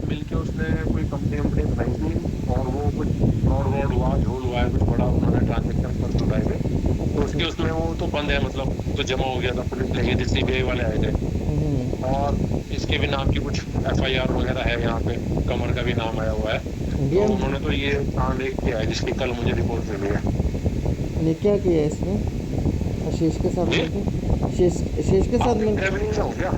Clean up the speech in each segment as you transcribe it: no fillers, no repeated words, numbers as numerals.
मिलके उसने कोई कंपनी वंपनी बनाई थी और वो कुछ फ्रॉड व्रॉड हुआ, झोल हुआ है, कुछ बड़ा उन्होंने ट्रांजेक्शन फंड उठाए थे। तो अच्छा उसके अच्छा। उसमें वो तो बंद है, मतलब तो जमा हो गया था, पुलिस ले गई थी, सीबीआई वाले आए थे। और इसके भी नाम की कुछ एफआईआर वगैरह है यहाँ पे, कमर का भी नाम आया हुआ है। ये तो उन्होंने तो ये कांड एक किया है जिसकी कल मुझे रिपोर्ट मिली है। ये क्या किया है इसने आशीष के साथ जी, मिलकर? आशीष के साथ आपके मिल ट्रेवलिंग में हो गया।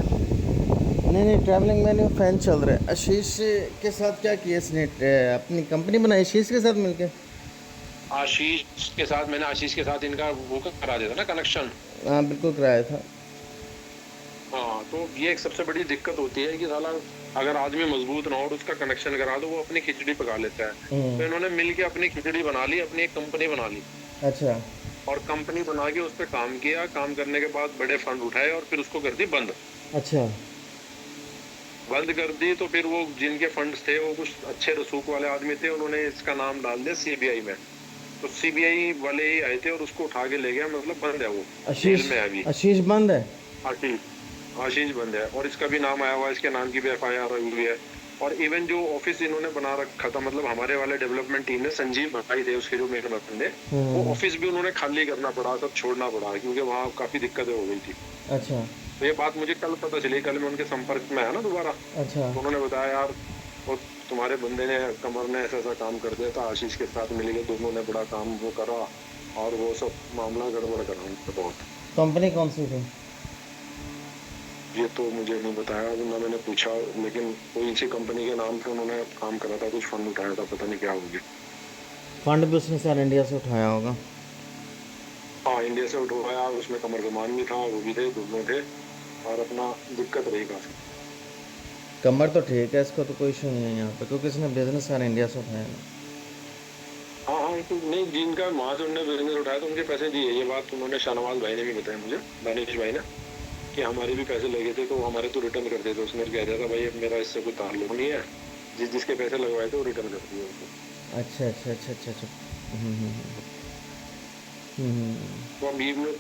नहीं नहीं, ट्रैवलिंग में नहीं, फैन चल रहा है। आशीष के साथ क्या किया इसने? अपनी कंपनी बनाई आशीष के साथ मिलके? आशीष के साथ मैंने आशीष के साथ इनका वो करा दिया था ना, कनेक्शन। हाँ बिल्कुल कराया था। हाँ, तो ये एक सबसे बड़ी दिक्कत होती है कि साला अगर आदमी मजबूत ना हो और उसका कनेक्शन करा दो, वो अपनी खिचड़ी पका लेता है। तो इन्होंने मिल के अपनी खिचड़ी बना ली, अपनी एक कंपनी बना ली। अच्छा और कंपनी बना के उस पर काम किया, काम करने के बाद बड़े फंड उठाए और फिर उसको कर दी बंद। अच्छा। बंद कर दी तो फिर वो जिनके फंड्स थे वो कुछ अच्छे रसूख वाले आदमी थे, उन्होंने इसका नाम डाल दिया सीबीआई में। तो सीबीआई वाले ही आए थे और उसको उठा के ले गया, मतलब बंद है वो, आशीष जेल में है अभी। आशीष बंद है? आशीष, आशीष बंद है और इसका भी नाम आया हुआ है, इसके नाम की भी एफआईआर हुई है। और इवन जो ऑफिस इन्होंने बना रखा था, मतलब हमारे वाले डेवलपमेंट टीम ने, संजीव भाई थे उसके जो मेन बंदे, वो हम्म। ऑफिस भी उन्होंने खाली करना पड़ा, सब छोड़ना पड़ा क्योंकि वहाँ काफी दिक्कतें हो गई थी। अच्छा तो ये बात मुझे कल पता चली, कल मैं उनके संपर्क में आया ना दोबारा। अच्छा। तो उन्होंने बताया यार, वो तुम्हारे बंदे ने, कमर ने ऐसा ऐसा काम कर दिया था, आशीष के साथ मिलके दोनों ने बड़ा काम वो करा और वो सब मामला गड़बड़ करा उनका बहुत। कंपनी कौन सी थी? ये तो मुझे नहीं बताया, ना मैंने पूछा, लेकिन कोई इसी कंपनी के नाम पे उन्होंने काम करा था, कुछ फंड उठाया था, पता नहीं क्या हो गया। फंड भी उसने शायद इंडिया से उठाया होगा। हाँ, इंडिया से उठवाया, उसमें कमर जमान भी था, वो भी थे, दोनों थे। और अपना दिक्कत रही काफी। कमर तो ठीक है, इसको तो कोई इशू नहीं है यहाँ पे, क्योंकि इसने बिजनेस सारा इंडिया से उठाया है। हाँ हाँ, तो नहीं, जिनका वहां से उन्होंने बिजनेस उठाया तो उनके पैसे दिए, ये बात उन्होंने शाहनवाज भाई ने भी बताया मुझे, दानिश भाई ने, कि हमारे भी पैसे लगे थे तो हमारे तो रिटर्न कर देते। उसने कह दिया था भाई अब मेरा इससे कोई ताल्लुक नहीं है, जिस जिसके पैसे लगवाए थे वो रिटर्न कर दिए उनको। अच्छा अच्छा अच्छा अच्छा अच्छा। हम्म हम्म हम्म। तो अभी में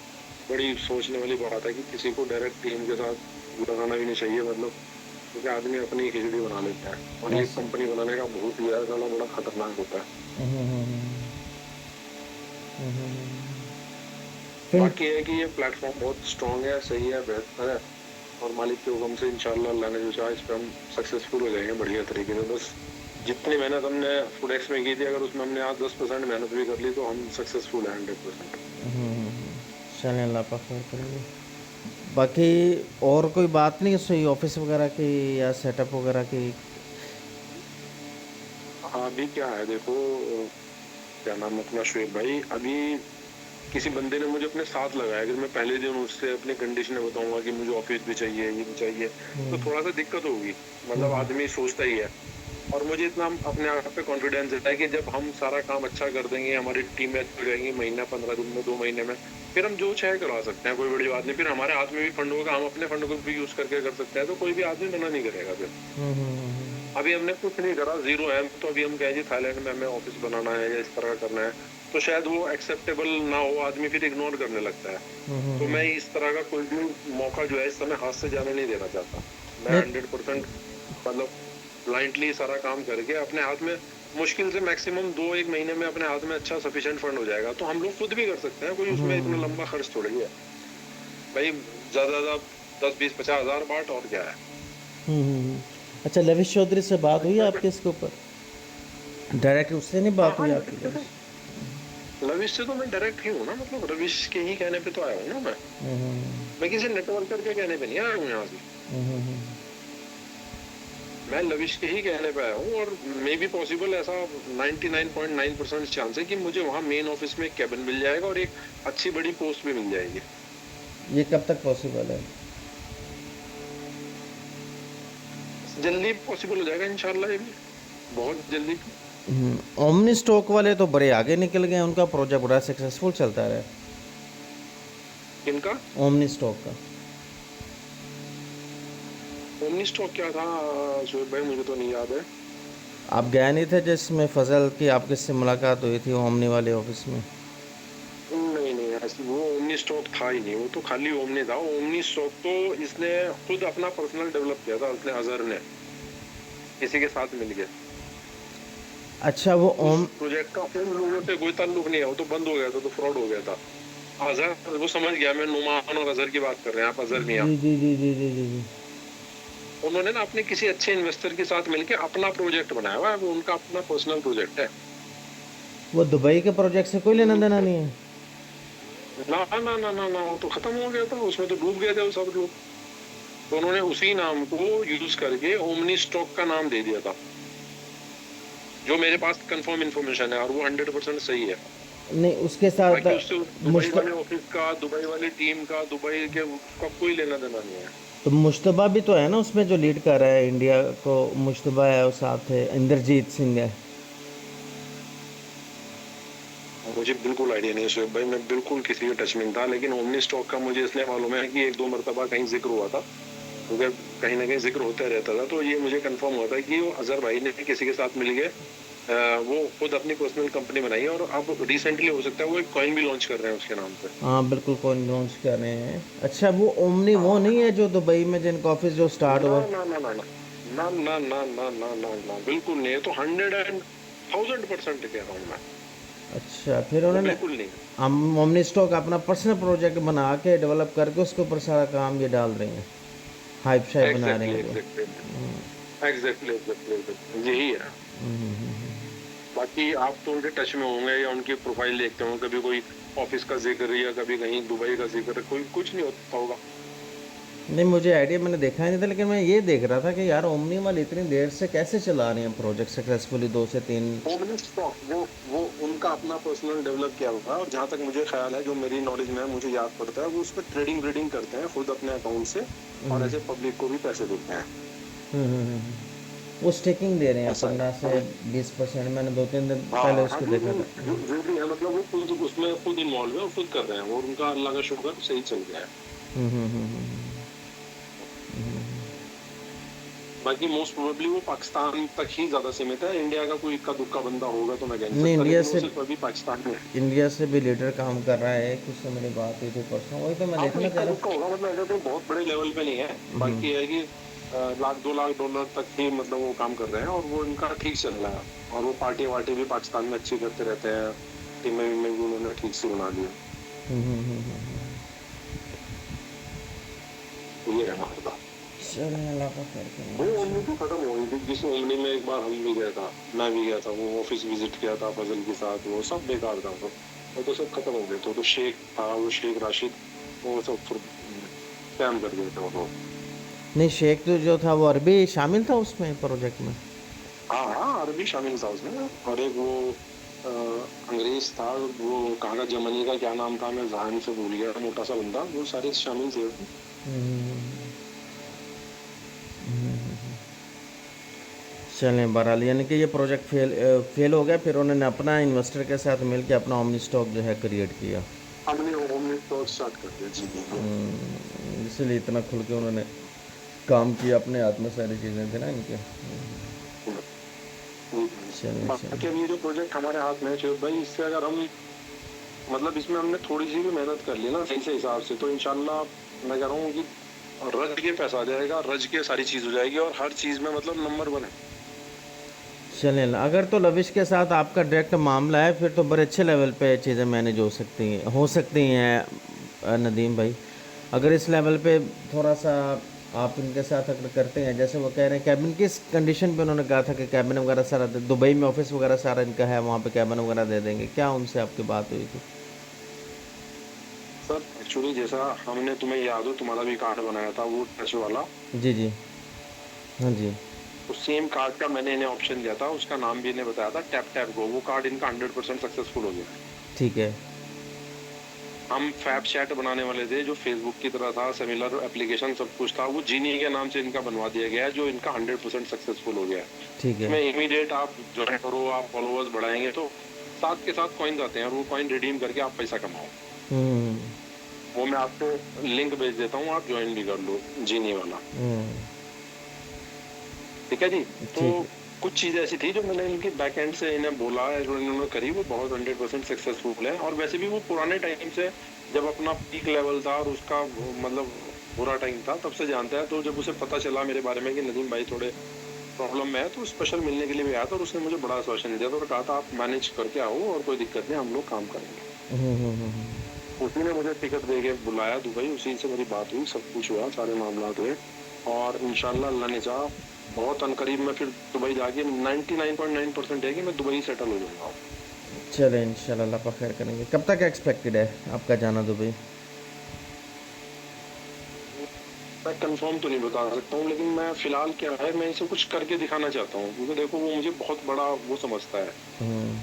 बड़ी सोचने वाली बात है कि किसी को डायरेक्ट टीम के साथ लगाना भी नहीं चाहिए, मतलब क्योंकि आदमी अपनी खिचड़ी बना लेता है और ये ऐसे। कंपनी बनाने का बहुत ही ज्यादा बड़ा खतरनाक होता है। फिर बाकी है कि ये प्लेटफॉर्म बहुत स्ट्रांग है, सही है, बेहतर है। और मालिक के हुक्म से इंशाल्लाह अल्लाह ने जो चाहा इस पे हम सक्सेसफुल हो जाएंगे बढ़िया तरीके से। बस जितनी मेहनत हमने फूडेक्स में की थी, अगर उसमें हमने आज 10% मेहनत भी कर ली तो हम सक्सेसफुल है 100%। चलें, अल्लाह पाक खैर करेंगे। बाकी और कोई बात नहीं है सही ऑफिस वगैरह की या सेटअप वगैरह की? हाँ, अभी क्या है देखो, क्या नाम है अपना, शुएब भाई, अभी किसी बंदे ने मुझे अपने साथ लगाया, अगर मैं पहले दिन उससे अपनी कंडीशनें बताऊंगा कि मुझे ऑफिस भी चाहिए, ये भी चाहिए, तो थोड़ा सा दिक्कत होगी। मतलब आदमी सोचता ही है। और मुझे इतना अपने आप पे कॉन्फिडेंस है कि जब हम सारा काम अच्छा कर देंगे, हमारी टीम में अच्छी रहेंगी, महीना 15 दिन में, 2 महीने में, फिर हम जो चाहे करवा सकते हैं, कोई बड़ी बात नहीं। फिर हमारे हाथ में भी फंड होगा, हम अपने फंड को भी यूज करके कर सकते हैं, तो कोई भी आदमी मना नहीं करेगा फिर। अभी हमने कुछ नहीं करा, जीरो है, तो अभी हम कहें जी थाईलैंड में हमें ऑफिस बनाना है या इस तरह का करना है, तो शायद वो एक्सेप्टेबल ना हो, आदमी फिर इग्नोर करने लगता है। तो मैं इस तरह का कोई भी मौका जो है इस समय हाथ से जाने नहीं देना चाहता। मैं नहीं। 100% मतलब ब्लाइंडली सारा काम करके अपने हाथ में, मुश्किल से मैक्सिमम 2-1 महीने में अपने हाथ में अच्छा सफिशिएंट फंड हो जाएगा, तो हम लोग खुद भी कर सकते हैं, कोई उसमें इतना लंबा खर्च थोड़ी है भाई। ज्यादा ज्यादा 10-20-50 हज़ार बाट, और क्या है। अच्छा, लविश चौधरी से बात हुई अच्छा, आपके इसके ऊपर? डायरेक्ट उससे नहीं हाँ बात हाँ, हुई आपकी लविश? लविश से तो मैं डायरेक्ट ही हूँ ना, मतलब रविश के ही कहने पे तो आया हूँ ना मैं किसी नेटवर्कर के कहने पे नहीं आया हूँ यहाँ से। मैं लविश के ही कहने पे आया हूँ, और मे बी पॉसिबल ऐसा 99.9% चांस है कि मुझे वहाँ मेन ऑफिस में एक कैबिन मिल जाएगा और एक अच्छी बड़ी पोस्ट भी मिल जाएगी। ये कब तक पॉसिबल है? जल्दी पॉसिबल हो जाएगा इंशाल्लाह, ये भी बहुत जल्दी। ओमनी स्टॉक वाले तो बड़े आगे निकल गए, उनका प्रोजेक्ट बड़ा सक्सेसफुल चलता है। इनका ओमनी स्टॉक का। ओमनी स्टॉक क्या था शोएब भाई, मुझे तो नहीं याद है। आप गए नहीं थे जिसमें फजल की आपके से मुलाकात हुई थी ओमनी वाले ऑफिस में? नहीं नहीं, ऐसी वो ओमनी स्टॉक था ही नहीं, वो तो खाली ओमनी था। ओमनी स्टॉक तो इसने खुद अपना पर्सनल डेवलप किया था, उसने, अजहर ने। किसी के साथ मिल गए। अच्छा वो उस ओम प्रोजेक्ट का उन लोगों से कोई ताल्लुक नहीं है, वो तो बंद हो गया था, तो फ्रॉड हो गया था। अजहर, वो समझ गया मैं नुमान और अजहर की बात कर रहे हैं आप, अजहर मियाँ। जी जी जी जी जी जी जी। उन्होंने ना अपने किसी अच्छे इन्वेस्टर के साथ मिलके अपना प्रोजेक्ट बनाया हुआ है, वो उनका अपना पर्सनल प्रोजेक्ट है। वो दुबई के प्रोजेक्ट से कोई लेना देना नहीं है? ना ना ना ना ना, वो तो खत्म हो गया था, उसमें तो डूब गए थे वो सब लोग। तो उन्होंने उसी नाम को यूज करके ओमनी स्टॉक का नाम दे दिया था, जो मेरे पास कंफर्म इन्फॉर्मेशन है, और वो 100% सही है। नहीं उसके साथ बाकी उससे दुबई मुश्त वाले ऑफिस का, दुबई वाली टीम का, दुबई के का कोई लेना देना नहीं है। तो मुश्तबा भी तो है ना उसमें, जो लीड कर रहा है इंडिया को, मुश्तबा है और साथ है इंद्रजीत सिंह है। मुझे बिल्कुल आइडिया नहीं है शोएब भाई, मैं बिल्कुल किसी के टच में नहीं था, लेकिन ओमनी स्टॉक का मुझे इसलिए मालूम है कि एक दो मरतबा कहीं जिक्र हुआ था, क्योंकि कहीं ना कहीं जिक्र होता रहता था, तो ये मुझे कंफर्म हुआ था कि वो अजहर भाई ने किसी के साथ मिल के वो खुद अपनी पर्सनल कंपनी बनाई है, और अब रिसेंटली हो सकता है वो एक कॉइन भी लॉन्च कर रहे हैं उसके नाम पे। हाँ बिल्कुल, कौन लॉन्च कर रहे हैं। अच्छा वो ओमनी वो हाँ नहीं है जो दुबई में जिनका ऑफिस जो स्टार्ट ना हुआ? ना ना ना ना ना ना ना ना ना ना ना, बिल्कुल नहीं है, तो 100% कह रहा हूँ मैं, अच्छा फिर वो उन्होंने बिल्कुल नहीं है। हम ओमनी स्टॉक अपना पर्सनल प्रोजेक्ट बना के डेवलप करके उसके ऊपर सारा काम ये डाल रहे हैं, हाइप शाइप बना रहे एग्जैक्टली हैं जो। एग्जैक्टली एग्जैक्टली एग्जैक्टली यही है। बाकी आप तो उनके टच में होंगे या उनकी प्रोफाइल देखते होंगे, कभी कोई ऑफिस का जिक्र या कभी कहीं दुबई का जिक्र, कोई कुछ नहीं होता होगा। नहीं मुझे आइडिया, मैंने देखा ही नहीं था, लेकिन मैं ये देख रहा था कि यार ओमनी वाले इतनी देर से कैसे चला रहे हैं प्रोजेक्ट सक्सेसफुली, 2 से 3। ओमनी स्टॉक वो उनका अपना पर्सनल डेवलप किया हुआ है, और जहां तक मुझे ख्याल है, जो मेरी नॉलेज में है, मुझे याद पड़ता है, वो उस पर ट्रेडिंग ब्रेडिंग करते हैं खुद अपने अकाउंट से, और ऐसे पब्लिक को भी पैसे देते हैं। वो स्टेकिंग दे रहे हैं ऐसा 15 से 20%, मैंने 2 3 दिन हाँ पहले हाँ, उसको जो देखा जो था। जो जो भी है, मतलब वो खुद उसमें खुद इन्वॉल्व है और खुद कर रहे हैं, और उनका अल्लाह का शुक्र सही चल गया है। बाकी मोस्ट प्रोबेबली वो पाकिस्तान तक ही ज्यादा सीमित है, इंडिया का कोई इक्का दुक्का बंदा होगा तो मैं कह नहीं नहीं सकता, इंडिया लेकिन वो से, सिर्फ अभी पाकिस्तान में है। इंडिया से भी लीडर काम कर रहा है, कुछ से मेरी बात हुई थी परसों, वही तो मैं हाँ, तो देखना चाह इक्का दुक्का रहा होगा, मतलब ऐसा कोई बहुत बड़े लेवल पे नहीं है। हूँ। बाकी है कि लाख $2 लाख तक ही, मतलब वो काम कर रहे हैं, और वो इनका ठीक चल रहा है, और वो पार्टी वार्टी भी पाकिस्तान में अच्छी करते रहते हैं, टीमें वीमें भी उन्होंने ठीक से बना दी है। तो ये है हमारे पास। चलिए अल्लाह का खैर वो करे। ओमनी तो खत्म हो गई थी, जिस ओमनी में एक बार हम भी गया था, मैं भी गया था, वो ऑफिस विजिट किया था फजल के साथ, वो सब बेकार था, वो तो सब खत्म हो गए थे, तो शेख था, वो शेख राशिद, वो सब स्कैम कर गए थे वो। नहीं शेख तो जो था वो अरबी शामिल था उसमें प्रोजेक्ट में? हाँ हाँ, अरबी शामिल था उसमें, और एक वो अ, अंग्रेज था, वो कहाँ का, जर्मनी का, क्या नाम था, मैं जहन से भूल गया, मोटा सा बंदा, वो सारे शामिल थे उसमें। चलें बहरहाल, यानी कि ये प्रोजेक्ट फेल हो गया, फिर उन्होंने अपना इन्वेस्टर के साथ मिल के अपना ओमनी स्टॉक जो है क्रिएट किया। हमने ओमनी स्टॉक स्टार्ट कर दिया जी। इसीलिए इतना खुल के उन्होंने काम किया, अपने हाथ में सारी चीज़ें थी ना इनके। चलिए बाकी चलिए। अब ये जो प्रोजेक्ट हमारे हाथ में है शिव भाई, इससे अगर हम, मतलब इसमें हमने थोड़ी सी भी मेहनत कर ली ना सही से हिसाब से, तो इंशाल्लाह मैं कह रहा हूँ कि रज के पैसा आ जाएगा, रज के सारी चीज हो जाएगी, और हर चीज में मतलब नंबर 1 है। चलें, अगर तो लविश के साथ आपका डायरेक्ट मामला है फिर तो बड़े अच्छे लेवल पे चीज़ें मैनेज हो सकती हैं नदीम भाई। अगर इस लेवल पे थोड़ा सा आप इनके साथ अगर करते हैं, जैसे वो कह रहे हैं कैबिन किस कंडीशन पे उन्होंने कहा था कि कैबिन वगैरह सारा दुबई में ऑफिस वगैरह सारा इनका है, वहाँ पे कैबिन वगैरह दे देंगे, क्या उनसे आपकी बात हुई थी? सर एक्चुअली जैसा हमने, तुम्हें याद हो, तुम्हारा भी कार्ड बनाया था वो टच वाला, जी जी। हाँ जी। उस सेम कार्ड का मैंने इन्हें ऑप्शन दिया था, उसका नाम भी इन्हें बताया था, टैप टैप गो। वो कार्ड इनका 100% सक्सेसफुल हो गया है। ठीक है। हम फैब चैट बनाने वाले थे, जो फेसबुक की तरह था, सिमिलर एप्लीकेशन सब कुछ था, वो जीनी के नाम से इनका बनवा दिया गया है, जो इनका 100% सक्सेसफुल हो गया है। ठीक है। इसमें इमीडिएट आप ज्वाइन करो, आप फॉलोअर्स बढ़ाएंगे तो साथ के साथ कॉइन आते हैं, और वो कॉइन रिडीम करके आप पैसा कमाओ। हम्म वो मैं आपको लिंक भेज देता हूँ, आप ज्वाइन भी कर लो, जीनी वाला। हम्म, ठीक है जी। तो ठीक है। कुछ चीज ऐसी थी जो मैंने इनकी बैक एंड से इन्हें बोला है, जो इन्होंने करी, वो बहुत 100% सक्सेसफुल है। और वैसे भी वो पुराने टाइम से, जब अपना पीक लेवल था और उसका मतलब बुरा टाइम था, तब से जानता है। तो जब उसे पता चला मेरे बारे में कि नदीम भाई थोड़े प्रॉब्लम में है, तो स्पेशल मिलने के लिए भी आया था और उसने मुझे बड़ा आश्वासन दिया था और कहा था आप मैनेज करके आओ और कोई दिक्कत नहीं, हम लोग काम करेंगे। उसी ने मुझे टिकट दे के बुलाया दुबई, उसी से मेरी बात हुई, सब कुछ हुआ, सारे मामला हुए और इंशाल्लाह अल्लाह ने चाहा बहुत अनकरीब में फिर दुबई जाके 99.9% है कि मैं दुबई सेटल हो जाऊंगा। चले इंशाल्लाह अल्लाह पाक खैर करेंगे। कब तक एक्सपेक्टेड है आपका जाना दुबई? मैं कंफर्म तो नहीं बता सकता हूँ, लेकिन मैं फिलहाल क्या है, मैं इसे कुछ करके दिखाना चाहता हूँ, क्योंकि देखो वो मुझे बहुत बड़ा वो समझता है,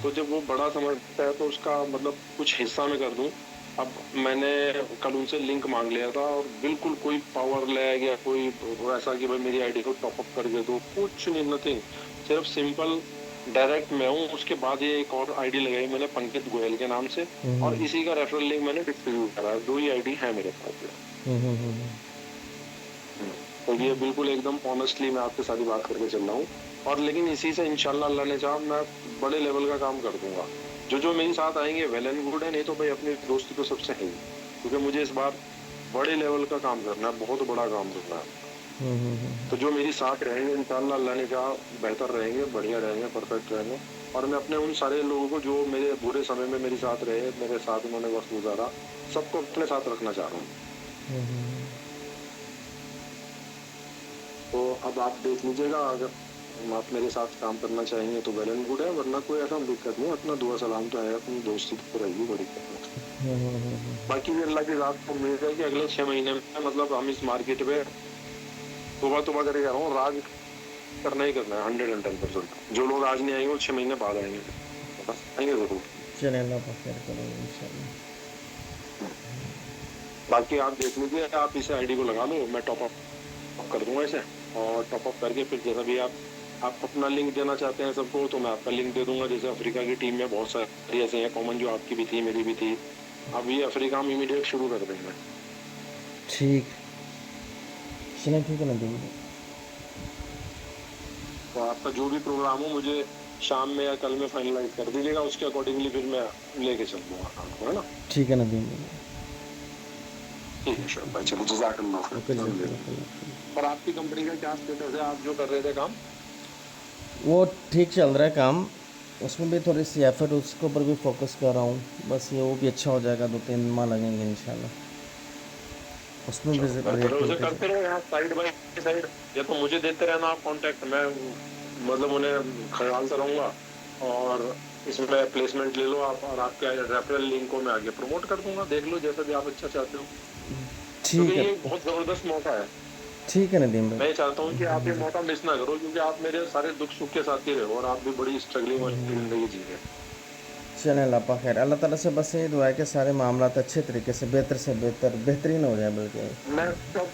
तो जब वो बड़ा समझता है तो उसका मतलब कुछ हिस्सा मैं कर दूं। अब मैंने कल उनसे लिंक मांग लिया था और बिल्कुल कोई पावर लैग या कोई ऐसा कि भाई मेरी आईडी को टॉप अप करके दो, कुछ नहीं, नथिंग। सिर्फ सिंपल डायरेक्ट मैं हूँ, उसके बाद ये एक और आईडी लगाई मैंने पंकज गोयल के नाम से और इसी का रेफरल लिंक मैंने डिस्ट्रीब्यूट करा है। 2 ही आईडी है मेरे पास। तो ये बिल्कुल एकदम ऑनेस्टली मैं आपके साथ ही बात करके चल रहा हूँ और लेकिन इसी से इंशाल्लाह अल्लाह ने चाहा मैं बड़े लेवल का काम कर दूंगा। जो मेरे साथ आएंगे वेल एंड गुड है, नहीं तो भाई अपनी दोस्ती तो सबसे है ही, क्योंकि मुझे इस बार बड़े लेवल का काम करना है, बहुत बड़ा काम करना है। तो जो मेरे साथ रहेंगे इंशाल्लाह अल्लाह ने चाहा बेहतर रहेंगे, बढ़िया रहेंगे, परफेक्ट रहेंगे और मैं अपने उन सारे लोगों को जो मेरे बुरे समय में मेरे साथ रहे, मेरे साथ उन्होंने वक्त गुजारा, सबको अपने साथ रखना चाह रहा हूँ। तो अब आप देख लीजिएगा, अगर आप मेरे साथ काम करना चाहेंगे तो वेल एंड गुड है, वरना कोई ऐसा दिक्कत नहीं, अपना दुआ सलाम तो है, अपनी दोस्ती तो रहेगी, बड़ी दिक्कत नहीं। बाकी भी अल्लाह की रात को उम्मीद है कि अगले 6 महीने में मतलब हम इस मार्केट पे तोबा करे जा रहा हूँ, राज करना ही करना है 110%। जो लोग आज नहीं आएंगे वो 6 महीने बाद आएंगे, बस आएंगे जरूर। चले अल्लाह पाक खैर करेंगे इंशाल्लाह। बाकी आप देख लीजिए, आप इसे आईडी को लगा लो, मैं टॉप अप कर दूंगा इसे और टॉप अप करके फिर जैसा भी आप अपना लिंक देना चाहते हैं सबको तो मैं आपका लिंक दे दूंगा। जैसे अफ्रीका की टीम में बहुत सारी ऐसे हैं कॉमन, जो आपकी भी थी मेरी भी थी, अब ये अफ्रीका हम इमीडिएट शुरू कर देंगे। ठीक, चलें, ठीक है ना दिन। तो आपका जो भी प्रोग्राम हो मुझे शाम में या कल में फाइनलाइज कर दीजिएगा, उसके अकॉर्डिंगली फिर मैं लेके चल दूंगा आपको, है ना? ठीक है ना दिन। ठीक है श्योर भाई, चलो जज़ाकल्लाह। और आपकी कंपनी का क्या स्टेटस है, आप जो कर रहे थे काम? वो ठीक चल रहा है काम, उसमें भी थोड़ी सी एफर्ट उसके ऊपर भी फोकस कर रहा हूँ, बस ये वो भी अच्छा हो जाएगा, 2-3 माह लगेंगे इंशाल्लाह, उसमें भी उसे करते रहो यहाँ साइड बाय साइड, या तो मुझे देते रहना आप कांटेक्ट, मैं मतलब उन्हें ख्याल से रहूंगा और इसमें प्लेसमेंट ले लो आप, और आपके रेफरल लिंक को मैं आगे प्रमोट कर दूंगा, देख लो जैसा भी आप अच्छा चाहते हो, ठीक क्योंकि है। ये बहुत जबरदस्त मौका है। ठीक है नदीम भाई। मैं चाहता हूँ कि आप ये मौका मिस ना करो, क्योंकि आप मेरे सारे दुख सुख के साथ ही रहो और आप भी बड़ी स्ट्रगलिंग वाली जिंदगी जी रहे। चलें अल्लाह पाक खैर, अल्लाह ताला से बस ये दुआ है कि सारे मामलात अच्छे तरीके से बेहतर बेहतरीन हो जाए, बल्कि मैं सब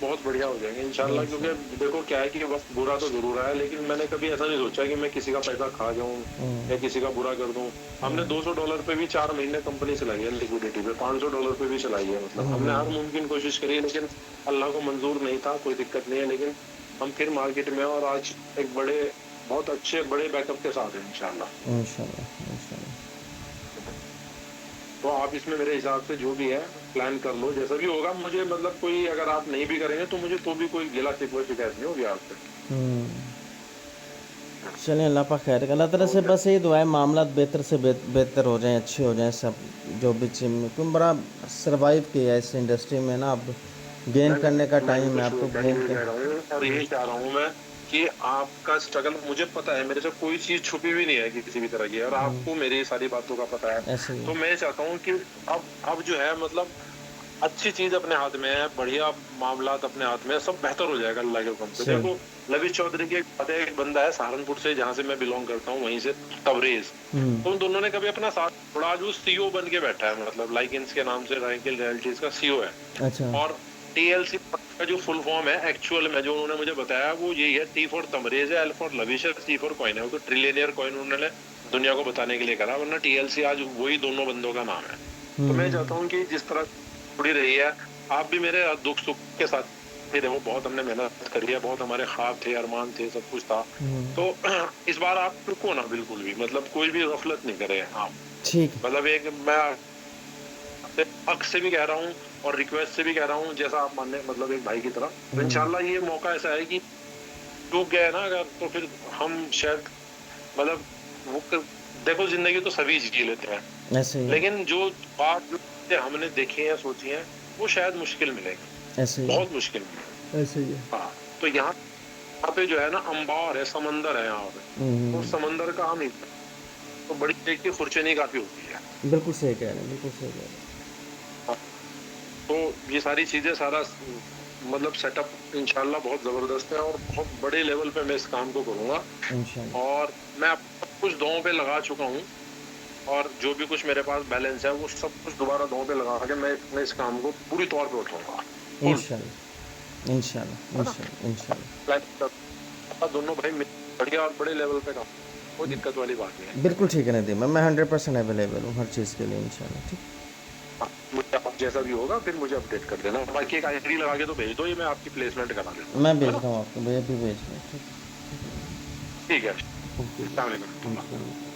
बहुत बढ़िया हो जाएंगे इंशाल्लाह, क्योंकि देखो क्या है कि वक्त बुरा तो जरूर आया, लेकिन मैंने कभी ऐसा नहीं सोचा कि मैं किसी का पैसा खा जाऊं या किसी का बुरा कर दूं। हमने $200 पे भी 4 महीने कंपनी चलाई है, लिक्विडिटी पे $500 पे भी चलाई है, मतलब हमने हर मुमकिन कोशिश करी है, लेकिन अल्लाह को मंजूर नहीं था, कोई दिक्कत नहीं है, लेकिन हम फिर मार्केट में और आज एक बहुत अच्छे बड़े बैकअप के साथ है इंशाल्लाह। इंशाल्लाह। तो आप इसमें मेरे हिसाब से जो भी है प्लान कर लो, जैसा भी होगा मुझे, मतलब कोई अगर आप नहीं भी करेंगे तो मुझे तो भी कोई गिला शिकवा शिकायत नहीं होगी आपसे। चलें अल्लाह पाक खैर, अल्लाह ताला से बस यही दुआ है मामला बेहतर से बेहतर हो जाएं, अच्छे हो जाएं सब, जो भी चीज़ में तुम बड़ा सरवाइव किया है इस इंडस्ट्री में ना, अब गेन करने का टाइम है, आप तो गेन कर। और यही चाह रहा हूँ मैं कि आपका स्ट्रगल मुझे पता है, मेरे से कोई चीज छुपी भी नहीं है किसी भी तरह की, और आपको मेरी सारी बातों का पता है, तो मैं चाहता हूँ कि अब जो है मतलब अच्छी चीज अपने हाथ में है, बढ़िया मामला अपने हाथ में है, सब बेहतर हो जाएगा अल्लाह के हुक्म से। देखो लविश चौधरी की एक बंदा है सहारनपुर से, जहाँ से मैं बिलोंग करता हूँ, वहीं से तबरेज, तो उन दोनों ने कभी अपना साथ थोड़ा, आज वो सीईओ बन के बैठा है, मतलब लाइकेंस के नाम से राइकिल रियल्टीज का सीईओ है। अच्छा। और टीएलसी का जो फुल फॉर्म है एक्चुअल में जो उन्होंने मुझे बताया वो यही है, टी फॉर तमरेज है, एल फॉर लविश है, सी फॉर कॉइन है। वो तो ट्रिलियनियर कॉइन उन्होंने दुनिया को बताने के लिए करा, वरना टीएलसी आज वही दोनों बंदों का नाम है। तो मैं चाहता हूँ कि जिस तरह जुड़ी रही है, आप भी मेरे दुख सुख के साथ ही रहो, बहुत हमने मेहनत करी है, बहुत हमारे ख्वाब थे, अरमान थे, सब कुछ था, तो इस बार आप रुको ना बिल्कुल भी, मतलब कोई भी गफलत नहीं करे आप, ठीक, मतलब एक मैं हक से भी कह रहा हूँ और रिक्वेस्ट से भी कह रहा हूँ, जैसा आप मानने, मतलब एक भाई की तरह, तो इंशाल्लाह ये मौका ऐसा है कि चूक गए ना अगर, तो फिर हम शायद मतलब देखो जिंदगी तो सभी जी लेते हैं, ऐसे ही है, लेकिन जो बात जो चीज़ें हमने देखी हैं सोची हैं वो शायद मुश्किल मिलेगी, ऐसे ही है, बहुत मुश्किल मिलेगी। ऐसे ही है। हाँ, तो यहाँ पे जो है ना अंबार है, समंदर है यहाँ पे, तो समंदर का हम ही तो बड़ी एक की खुरचनी काफी होती है। बिल्कुल सही कह रहे हैं, बिल्कुल सही कह रहे हैं। हाँ, तो ये सारी चीजें सारा मतलब सेटअप इंशाल्लाह बहुत जबरदस्त है और बहुत बड़े लेवल पे मैं इस काम को करूंगा, इंशाल्लाह। और मैं अब कुछ दांव पे लगा चुका हूँ, और जो भी कुछ मेरे पास बैलेंस है वो सब कुछ दोबारा दांव पे लगा के मैं इस काम को पूरी तौर पे उठाऊंगा, फुल, इंशाल्लाह, इंशाल्लाह, है ना। इंशाल्लाह, इंशाल्लाह। दोनों भाई बढ़िया और बड़े लेवल पे काम, कोई दिक्कत वाली बात नहीं है। बिल्कुल ठीक है नदीम, मैं 100% अवेलेबल हूँ हर चीज़ के लिए इंशाल्लाह, ठीक। हाँ, मुझे आप जैसा भी होगा फिर मुझे अपडेट कर देना, बाकी एक आईडी लगा के तो भेज दो, ये मैं आपकी प्लेसमेंट करा देता हूँ, मैं है भेज ना। रहा हूँ आपको भैया, भी भेज रहा हूँ, ठीक। ठीक है, ओके, अस्सलाम वालेकुम। इंशाल्लाह।